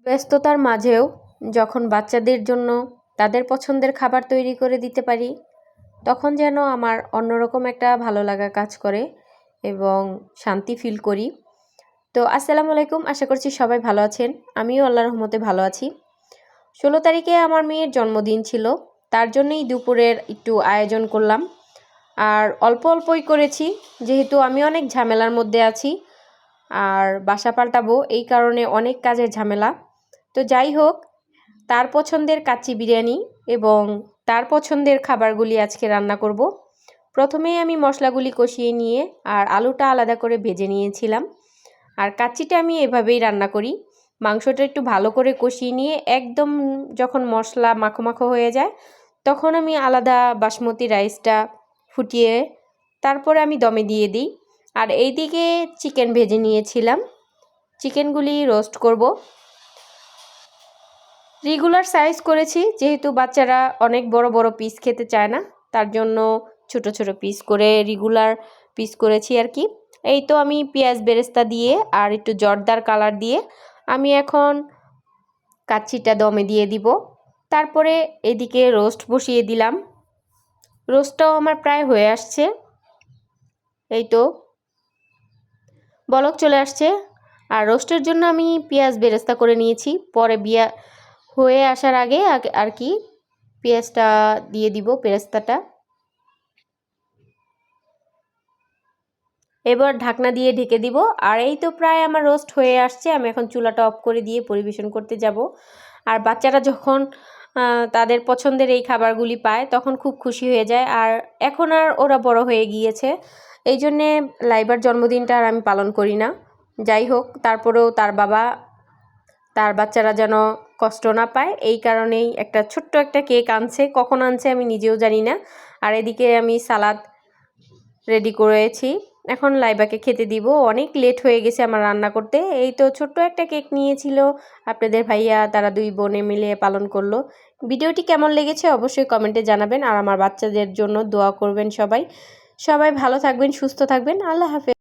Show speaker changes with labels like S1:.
S1: ব্যস্ততার মাঝেও যখন বাচ্চাদের জন্য তাদের পছন্দের খাবার তৈরি করে দিতে পারি, তখন যেন আমার অন্যরকম একটা ভালো লাগা কাজ করে এবং শান্তি ফিল করি। তো আসসালামু আলাইকুম, আশা করছি সবাই ভালো আছেন। আমিও আল্লাহর রহমতে ভালো আছি। 16 তারিখে আমার মেয়ের জন্মদিন ছিল, তার জন্যই দুপুরের একটু আয়োজন করলাম। আর অল্প অল্পই করেছি, যেহেতু আমি অনেক ঝামেলার মধ্যে আছি আর বাসা পাল্টাবো, এই কারণে অনেক কাজের ঝামেলা। তো যাই হোক, তার পছন্দের কাচ্চি বিরিয়ানি এবং তার পছন্দের খাবারগুলি আজকে রান্না করব। প্রথমেই আমি মশলাগুলি কষিয়ে নিয়ে আর আলুটা আলাদা করে ভেজে নিয়েছিলাম। আর কাচ্চিটা আমি এভাবেই রান্না করি, মাংসটা একটু ভালো করে কষিয়ে নিয়ে একদম যখন মশলা মাখো মাখো হয়ে যায়, তখন আমি আলাদা বাসমতি রাইসটা ফুটিয়ে তারপরে আমি দমে দিয়ে দিই। আর এইদিকে চিকেন ভেজে নিয়েছিলাম, চিকেনগুলি রোস্ট করব। রেগুলার সাইজ করেছি, যেহেতু বাচ্চারা অনেক বড় বড় পিস খেতে চায় না, তার জন্য ছোট ছোট পিস করে রেগুলার পিস করেছি আর কি। এই তো আমি পেঁয়াজ বেরেস্তা দিয়ে আর একটু জর্দার কালার দিয়ে আমি এখন কাচ্চিটা দমে দিয়ে দিব। তারপরে এদিকে রোস্ট বসিয়ে দিলাম। রোস্টটাও আমার প্রায় হয়ে আসছে, এই তো বলক চলে আসছে। আর রোস্টের জন্য আমি পেঁয়াজ বেরেস্তা করে নিয়েছি, পরে হয়ে আসার আগে আর কি পেঁয়াজটা দিয়ে দিব, বেরেস্তাটা। এবার ঢাকনা দিয়ে ঢেকে দিব। আর এই তো প্রায় আমার রোস্ট হয়ে আসছে, আমি এখন চুলাটা অফ করে দিয়ে পরিবেশন করতে যাব। আর বাচ্চারা যখন তাদের পছন্দের এই খাবারগুলি পায়, তখন খুব খুশি হয়ে যায়। আর এখন আর ওরা বড় হয়ে গিয়েছে, এই জন্যে লাইবার জন্মদিনটা আর আমি পালন করি না। যাই হোক, তারপরেও তার বাবা তার বাচ্চারা যেন কষ্ট না পায়, এই কারণেই একটা ছোট্ট একটা কেক আনছে, কখন আনছে আমি নিজেও জানি না। আর এদিকে আমি সালাদ রেডি করেছি, এখন লাইবাকে খেতে দিব। অনেক লেট হয়ে গেছে আমার রান্না করতে। এই তো ছোট্ট একটা কেক নিয়েছিল আপনাদের ভাইয়া, তারা দুই বোনে মিলে পালন করলো। ভিডিওটি কেমন লেগেছে অবশ্যই কমেন্টে জানাবেন। আর আমার বাচ্চাদের জন্য দোয়া করবেন সবাই। সবাই ভালো থাকবেন, সুস্থ থাকবেন। আল্লাহ হাফেজ।